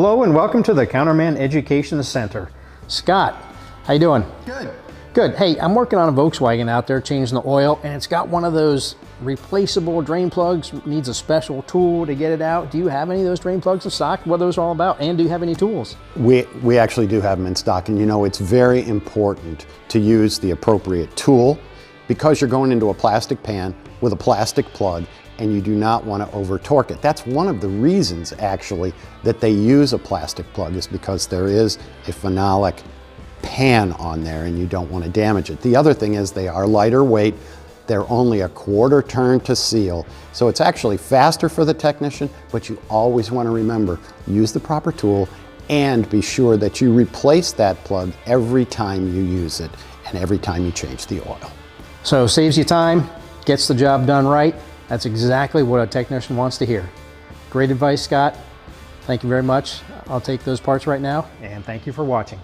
Hello and welcome to the Counterman Education Center. Scott, how you doing? Good. Good. Hey, I'm working on a Volkswagen out there changing the oil, and it's got one of those replaceable drain plugs, needs a special tool to get it out. Do you have any of those drain plugs in stock? What are those all about? And do you have any tools? We actually do have them in stock, and you know it's very important to use the appropriate tool because you're going into a plastic pan with a plastic plug and you do not want to over torque it. That's one of the reasons actually that they use a plastic plug, is because there is a phenolic pan on there and you don't want to damage it. The other thing is they are lighter weight. They're only a quarter turn to seal. So it's actually faster for the technician, but you always want to remember, use the proper tool and be sure that you replace that plug every time you use it and every time you change the oil. So saves you time, gets the job done right. That's exactly what a technician wants to hear. Great advice, Scott. Thank you very much. I'll take those parts right now, and thank you for watching.